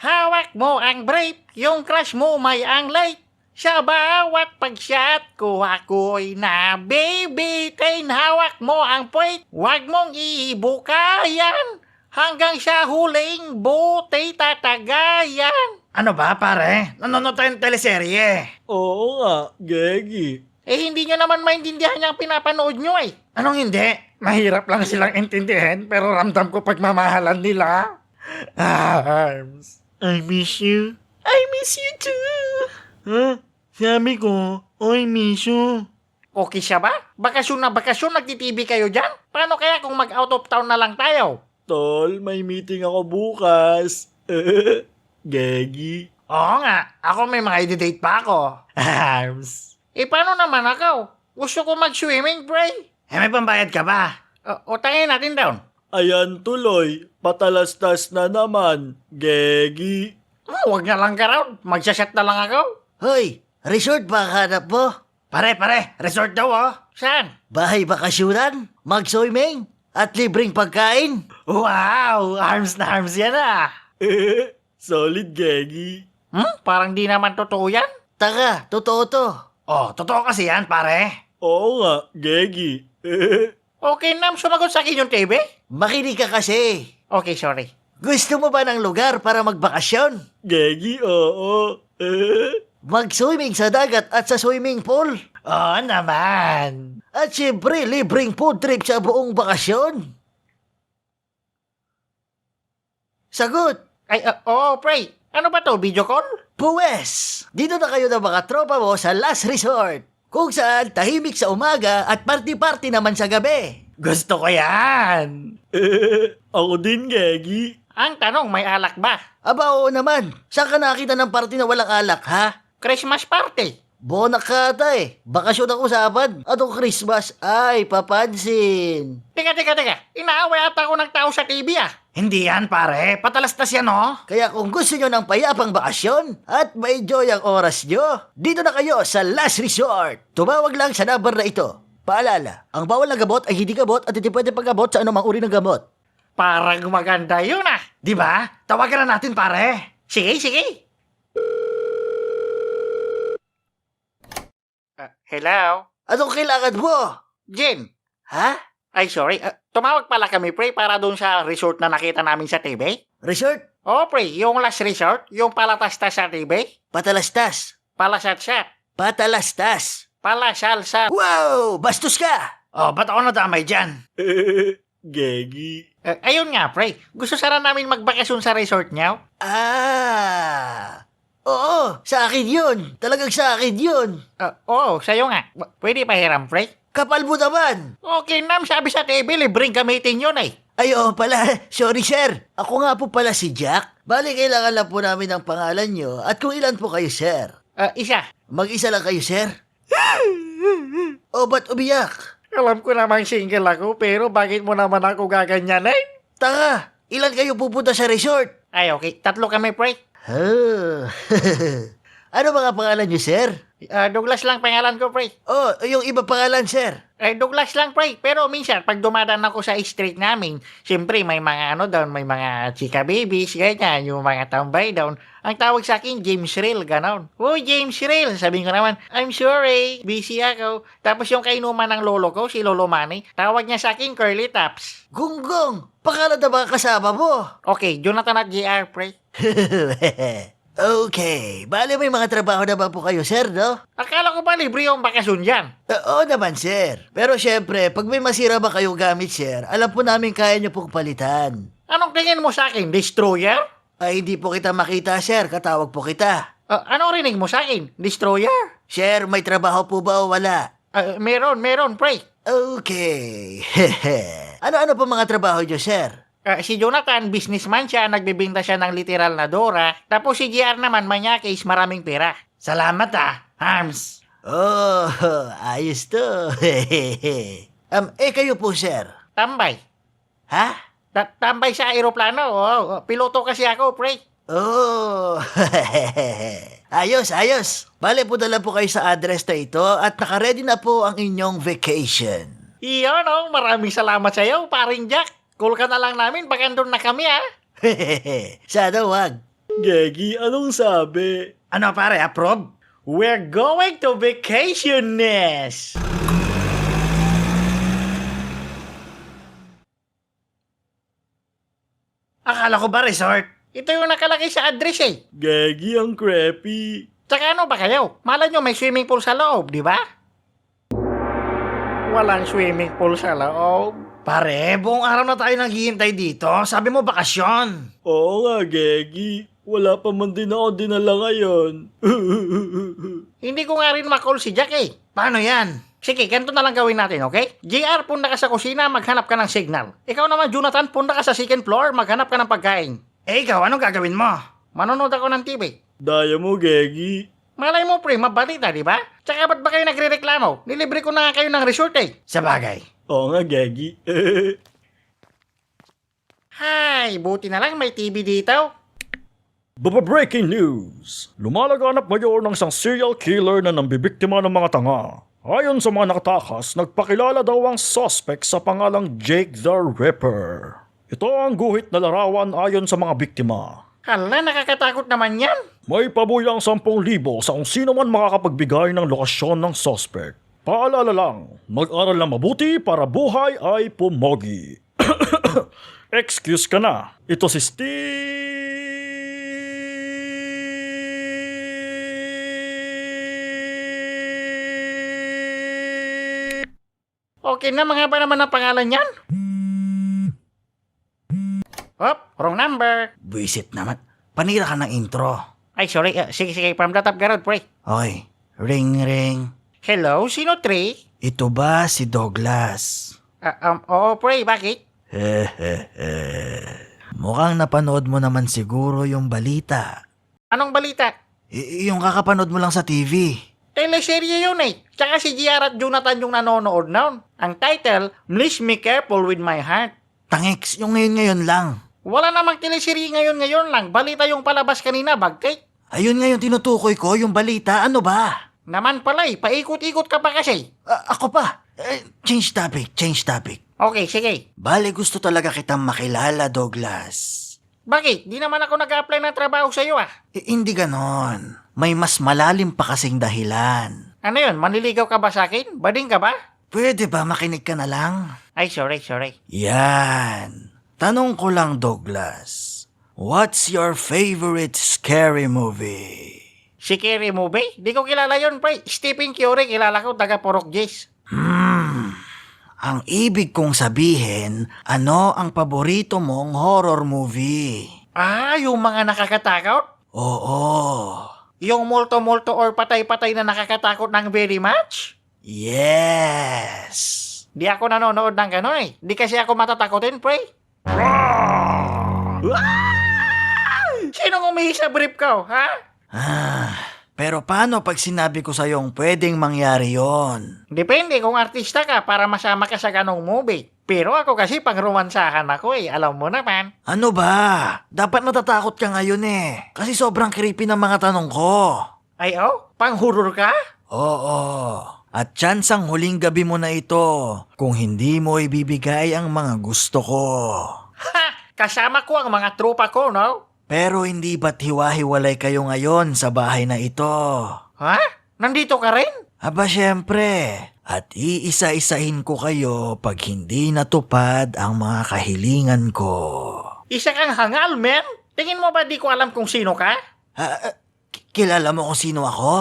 Hawak mo ang brief, yung crush mo may ang late. Sa bawat pag-shot ko ako'y nabibitin. Hawak mo ang puwit, wag mong iibukayan. Hanggang sa huling buti tatagayan. Ano ba, pare? Nanonood tayong teleserye. Oo nga, Gegi. Hindi nyo naman maintindihan yung pinapanood nyo eh. Anong hindi? Mahirap lang silang intindihin, pero ramdam ko pagmamahalan nila. Arms. I miss you. I miss you too. Ha? Sabi ko, I miss you. Okay siya ba? Bakasyon na bakasyon, nagtitv kayo dyan? Paano kaya kung mag-out of town na lang tayo? Tol, may meeting ako bukas. Gegi. Oo nga, ako may mga i-date pa ako. Arms. Paano naman ako? Gusto ko mag-swimming, pre. May pambayad ka ba? Utangin natin down. Ayan tuloy, patalastas na naman. Gegi. Huwag na lang ka raw. Magsasat na lang ako. Hoy, resort ba ang hanap mo? Pare, resort daw oh. Saan? Bahay bakasyunan? Mag-swimming? At libreng pagkain? Wow, arms na arms yan ah. Solid, Gegi. Parang di naman totoo yan. Taka, totoo to. Oh, totoo kasi yan, pare. Oo nga, Gegi. Okay, Nam, sumagot sa akin yung TV? Makinig ka kasi. Okay, sorry. Gusto mo ba ng lugar para magbakasyon? Gegi, oo. Mag-swimming sa dagat at sa swimming pool? Oo naman. At syempre, libreng food trip sa buong bakasyon? Sagot! Oo, pre. Ano ba to, video call? Puwes! Dito na kayo ng mga tropa mo sa last resort. Kung saan tahimik sa umaga at party-party naman sa gabi. Gusto ko yan. Ako din, Gegi. Ang tanong, may alak ba? Aba oo naman, saan ka nakita ng party na walang alak ha? Christmas party. Bonak ka ata eh. Bakasyon ang usapan. Atong Christmas ay papansin. Teka. Inaaway ata ako ng tao sa TV ah. Hindi yan, pare. Patalastas yan, oh. Kaya kung gusto nyo ng payapang bakasyon at ma-enjoy ang oras nyo, dito na kayo sa Last Resort. Tumawag lang sa number na ito. Paalala, ang bawal na gamot ay hindi gamot at hindi pwede paggamot sa anumang uri ng gamot. Parang maganda yun ah. Di ba? Tawagan na natin, pare. Sige. Hello? Anong kailangan mo? Jen. Ha? Ay, sorry. Tumawag pala kami, pre, para doon sa resort na nakita namin sa TV. Resort? Oo, pre. Yung last resort, yung palatastas sa TV. Patalastas. Palasatsat. Patalastas. Palasalsa. Wow! Bastos ka! Oh, ba't ako nadamay dyan? Gegi. Ayun nga, pre. Gusto sana namin magbakasyon sa resort niyo. Ah! Oo, sa akin yun. Talagang sa akin yun. Oo, sa'yo nga. Pwede pahiram, pre? Kapal mo naman. Okay, Nam. Sabi sa TV, libreng gamitin yun eh. Ay, oo pala. Sorry, sir. Ako nga po pala si Jack. Bali, kailangan lang po namin ang pangalan nyo at kung ilan po kayo, sir. Isa. Mag-isa lang kayo, sir? O, ba't umiyak? Alam ko namang single ako, pero bakit mo naman ako gaganyanin? Taka, ilan kayo pupunta sa resort? Ay, okay. 3 kami, pre. Oh. Ano mga pangalan nyo, sir? Douglas lang pangalan ko, pre. Oh, yung iba pangalan, sir. Douglas lang, pre. Pero minsan, pag dumadaan ako sa street namin, siyempre may mga doon, may mga chika babies, ganyan, yung mga tambay down. Ang tawag sa akin, James Real, ganon. Oh, James Real. Sabi ko naman, I'm sorry, busy ako. Tapos yung kainuman ng lolo ko, si Lolo Manny, tawag niya sa akin, Curly Taps. Gunggong, pangalan na ba kasama mo? Okay, Jonathan at JR, pre. Okay, bali may mga trabaho na ba po kayo, sir, no? Akala ko ba libre yung bakasyon dyan? Oo naman, sir. Pero syempre, pag may masira ba kayong gamit, sir, alam po namin kaya nyo pong palitan. Anong tingin mo sa akin, destroyer? Ay, hindi po kita makita, sir. Katawag po kita. Anong rinig mo sa akin, destroyer? Sir, may trabaho po ba o wala? Meron, pre. Okay. Ano-ano po mga trabaho nyo, sir? Si Jonathan, businessman siya, nagbibinta siya ng literal na Dora. Tapos si JR naman, manyakis, maraming pera. Salamat ah, Arms. Oh, ayos to. Kayo po, sir. Tambay. Ha? Tambay sa aeroplano. Piloto kasi ako, pre. Oh, ayos. Bale po dala po kayo sa address na ito at nakaredy na po ang inyong vacation. Iyon, maraming salamat sa iyo, paring Jack. Call ka na lang namin, baka doon na kami, Sana wag. Gagi, anong sabi? Ano pare, approve? We're going to vacation, Ness! Akala ko ba resort? Ito yung nakalagay sa address eh. Gagi, ang crappy. Tsaka ano ba kayo? Malay nyo may swimming pool sa loob, di ba? Walang swimming pool sa loob. Pare, buong araw na tayo naghihintay dito. Sabi mo bakasyon. Oo nga, Gagi. Wala pa man din ako dinala ngayon. Hindi ko nga rin makall si Jack eh. Paano yan? Sige, ganito na lang gawin natin, okay? JR, punta ka sa kusina, maghanap ka ng signal. Ikaw naman, Jonathan, punta ka sa second floor, maghanap ka ng pagkain. Eh ikaw, anong gagawin mo? Manonood ako ng TV. Daya mo, Gagi. Malay mo, pre, mabalita, di ba? Tsaka ba't ba kayo nagre-reklamo? Nilibre ko na nga kayo ng resort eh. Sa bagay. Oo nga, Gagi. Hay, buti na lang may TV dito. Breaking news! Lumalaganap ngayon ng isang serial killer na nambibiktima ng mga tanga. Ayon sa mga nakatakas, nagpakilala daw ang suspect sa pangalang Jake the Ripper. Ito ang guhit na larawan ayon sa mga biktima. Hala, nakakatakot naman yan. May pabuyang 10,000 sa kung sino man makakapagbigay ng lokasyon ng suspect. Paalala lang, mag-aral na mabuti para buhay ay pumogi. Excuse ka na, ito si Steve. Okay na, mga ba naman ang pangalan yan? Hop, wrong number. Buisit naman. Panira ka ng intro. Ay, sorry. Sige, from the top garod, pre. Okay. Ring ring. Hello, sino, Trey? Ito ba si Douglas? Oo, pre, bakit? Mukhang napanood mo naman siguro yung balita. Anong balita? Yung kakapanood mo lang sa TV. Teleserye yun eh. Tsaka si JR at Jonathan yung nanonood noon. Ang title, Please Me Careful With My Heart. Tangeks, yung ngayon lang. Wala namang teleserye ngayon lang. Balita yung palabas kanina, bagkay. Ayun ngayon tinutukoy ko, yung balita. Ano ba? Naman pala eh, paikot-ikot ka pa kasi. Ako pa. Change topic. Okay, sige. Bale, gusto talaga kitang makilala, Douglas. Bakit? Di naman ako nag-apply ng trabaho sa'yo ah. Hindi ganon. May mas malalim pa kasing dahilan. Ano yun, manliligaw ka ba sa akin? Bading ka ba? Pwede ba makinig ka na lang? Ay, sorry. Yan. Tanong ko lang, Douglas. What's your favorite scary movie? Si Kerry Movie? Di ko kilala yun, pre. Stephen Curry, kilala ko, taga Porok Jays. Ang ibig kong sabihin, ano ang paborito mong horror movie? Ah, yung mga nakakatakot? Oo. Yung multo-multo or patay-patay na nakakatakot ng very much? Yes. Di ako nanonood ng gano'n eh. Di kasi ako matatakotin, pre. Sinong umihi sa brief ko, ha? Pero paano pag sinabi ko sa'yong pwedeng mangyari yon? Depende kung artista ka para masama ka sa ganong movie. Pero ako kasi pang-romansahan ako eh. Alam mo naman. Ano ba? Dapat natatakot ka ngayon eh. Kasi sobrang creepy ng mga tanong ko. Ay oh, pang-horror ka? Oo. At chance ang huling gabi mo na ito kung hindi mo ibibigay ang mga gusto ko. Ha! Kasama ko ang mga tropa ko, no? Pero hindi ba't hiwa-hiwalay kayo ngayon sa bahay na ito? Ha? Nandito ka rin? Aba syempre. At iisa-isahin ko kayo pag hindi natupad ang mga kahilingan ko. Isa kang hangal, men? Tingin mo ba di ko alam kung sino ka? Kilala mo kung sino ako?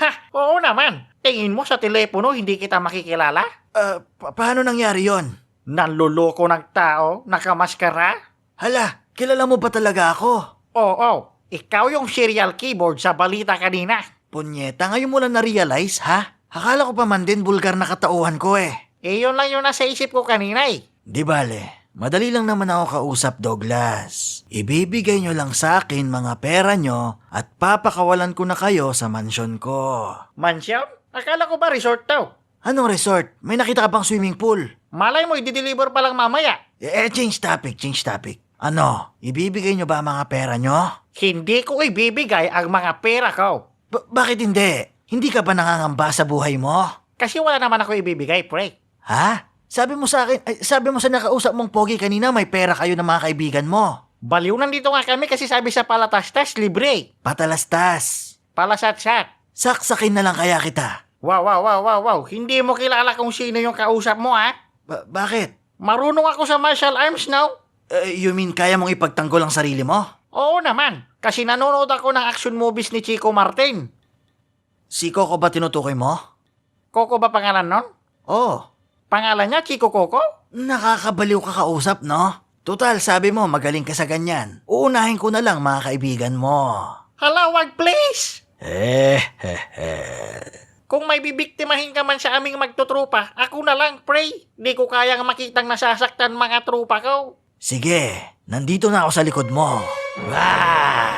Ha! Oo naman. Tingin mo sa telepono hindi kita makikilala? Paano nangyari yon? Nanloloko ng tao, nakamaskara? Hala, kilala mo ba talaga ako? Oo, ikaw yung serial keyboard sa balita kanina. Punyeta, ngayon mo lang na-realize, ha? Akala ko pa man din bulgar na katauhan ko eh. Yun lang yung nasa isip ko kanina eh. Di bale, madali lang naman ako kausap, Douglas. Ibibigay nyo lang sa akin mga pera nyo at papakawalan ko na kayo sa mansyon ko. Mansyon? Akala ko ba resort daw? Anong resort? May nakita ka bang swimming pool? Malay mo, i-deliver pa lang mamaya. Change topic. Ano, ibibigay nyo ba ang mga pera nyo? Hindi ko ibibigay ang mga pera ko. Bakit hindi? Hindi ka ba nangangamba sa buhay mo? Kasi wala naman ako ibibigay, pre. Ha? Sabi mo sa nakausap mong pogi kanina may pera kayo ng mga kaibigan mo. Baliw, nandito nga kami kasi sabi sa palatastas, libre. Patalastas. Palasatsat. Saksakin na lang kaya kita. Wow. Hindi mo kilala kung sino yung kausap mo, ha? Bakit? Marunong ako sa martial arms now. You mean kaya mong ipagtanggol ang sarili mo? Oo naman, kasi nanonood ako ng action movies ni Chico Martin. Si Coco ba tinutukoy mo? Coco ba pangalan nun? Oh, Pangalan niya, Chico Coco? nakakabaliw ka kausap, no? Total, sabi mo magaling ka sa ganyan. Uunahin ko na lang mga kaibigan mo. Hala, wag please! Eh. Kung may bibiktimahin ka man sa aming magtutrupa, ako na lang, pray. Di ko kayang makitang nasasaktan mga trupa ko. Sige, nandito na ako sa likod mo. Wah!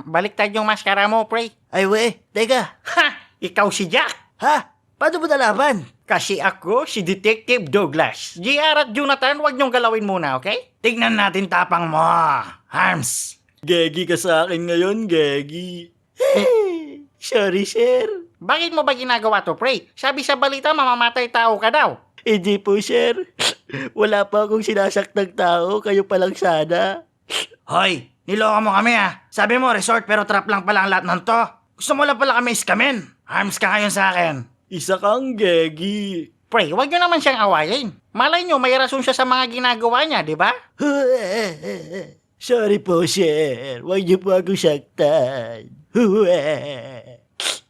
Baliktad yung maskara mo, pray. Ay we, teka. Ha! Ikaw si Jack. Ha? Paano mo nalaman? Kasi ako si Detective Douglas. JR at Jonathan, wag niyong galawin muna, okay? Tignan natin tapang mo, Harms. Gegi ka sa akin ngayon, Gegi. Sorry, sir. Bakit mo ba ginagawa to, pray? Sabi sa balita, mamamatay tao ka daw. Hindi po, sir. Wala pa akong sinasaktang tao. Kayo pa lang sana. Hoy, niloko mo kami Sabi mo resort pero trap lang pala ang lahat ng to. Gusto mo lang pala kami iskamin. Harms ka ngayon sa akin. Isa kang Gegi. Pray, wag niyo naman siyang awayin. Malay niyo, may rason siya sa mga ginagawa niya, di ba? Sorry po, sir. Huwag niyo po akong saktan.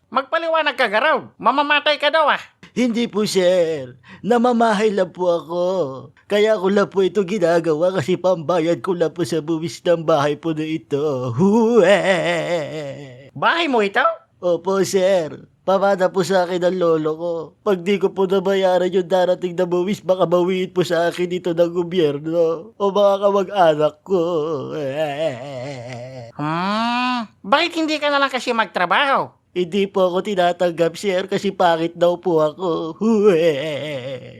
Magpaliwanag ka, Garaw. Mamamatay ka daw, Hindi po, sir. Namamahay lang po ako. Kaya ko lang po ito ginagawa kasi pambayad ko lang po sa buwis ng bahay po na ito. Bahay mo ito? Opo, sir. Pamana po sa akin ang lolo ko. Pag di ko po nabayaran yung darating na buwis, baka bawiin po sa akin ito ng gobyerno o mga kamag-anak ko. Bakit hindi ka na lang kasi magtrabaho? Hindi po ako tinatanggap, sir, kasi pangit daw po ako.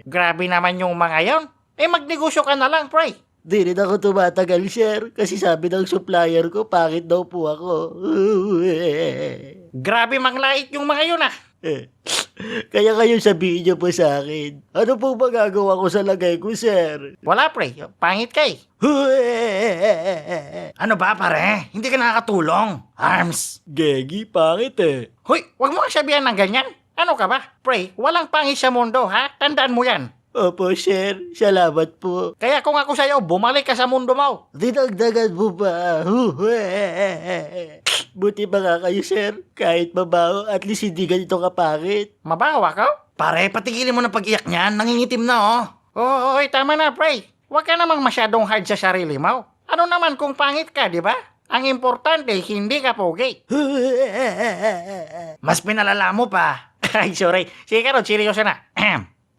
Grabe naman yung mga yon. Magnegosyo ka na lang, Pray. Di rin ako tumatagal, sir, kasi sabi ng supplier ko, pangit daw po ako. Grabe manglait yung mga yun, Kaya kayo sabihin niyo po sa akin, ano po magagawa ko sa lagay ko, sir? Wala, Pray. Pangit ka Ano ba, pare? Hindi ka nakakatulong. Arms. Gegi, pangit Hoy, wag mo kang sabihan ng ganyan. Ano ka ba? Pray, walang pangit sa mundo, ha? Tandaan mo yan. Opo, sir. Salamat po. Kaya kung ako sa'yo, bumalik ka sa mundo mo. Dinagdagan mo ba? Buti ba nga kayo, sir? Kahit mabaho, at least hindi ganito kapangit. Mabaho ako? Pare, patigilin mo na pag-iyak niyan. Nangingitim na, Oo, tama na, Pray. Huwag ka namang masyadong hard sa sarili mo. Ano naman kung pangit ka, di ba? Ang importante, hindi ka pogi. Mas pinalala mo pa. Ay, sorry. Sige, Karod, seryoso na.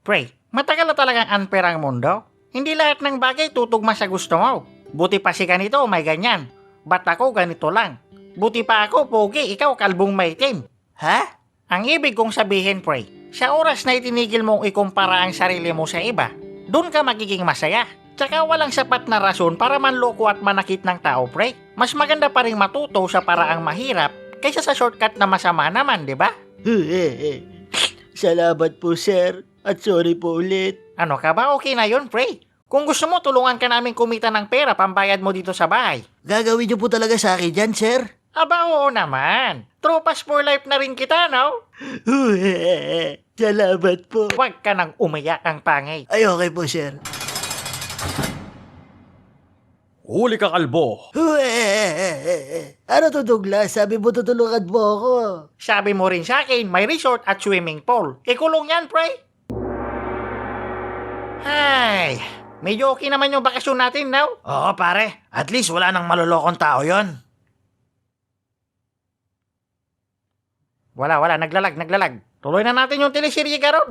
Pray, matagal na talagang unfair ang mundo. Hindi lahat ng bagay tutugma sa gusto mo. Buti pa si ganito, may ganyan. Ba't ako ganito lang? Buti pa ako, pogi, ikaw kalbong maitim. Ha? Ang ibig kong sabihin, Pray, sa oras na itinigil mong ikumpara ang sarili mo sa iba, doon ka magiging masaya. Tsaka walang sapat na rason para manloko at manakit ng tao, Pray. Mas maganda pa rin matuto sa paraang mahirap kaysa sa shortcut na masama naman, di ba? Salamat po, sir. At sorry po ulit. Ano ka ba? Okay na yun, Pray. Kung gusto mo, tulungan ka namin kumita ng pera pambayad mo dito sa bahay. Gagawin niyo po talaga sa akin dyan, sir? Aba, oo naman. Tropas for life na rin kita, no? Salamat po. Huwag ka nang umiyak ang pangay. Ay, okay po, sir. Huli ka, kalbo. Ano to, Douglas? Sabi mo tutulungan mo ako. Sabi mo rin sa akin, may resort at swimming pool. Ikulong yan, Pray. Ay, medyo okay naman yung bakasyon natin now. Oo, pare. At least wala nang malolokong tao yon. Wala, naglalag. Tuloy na natin yung teleserye, Garod.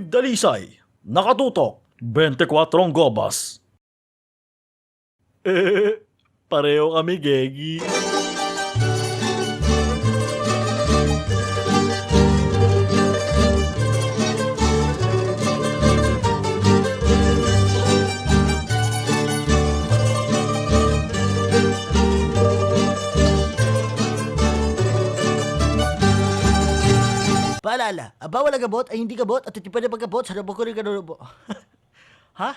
Dalisay. Nakatutok. 24 gobas. Pareho kami, Gegi. Paalala, ang bawal ang gabot ay hindi gabot at hindi pwede pagkabot sa nabukuri kanunubo. Ha?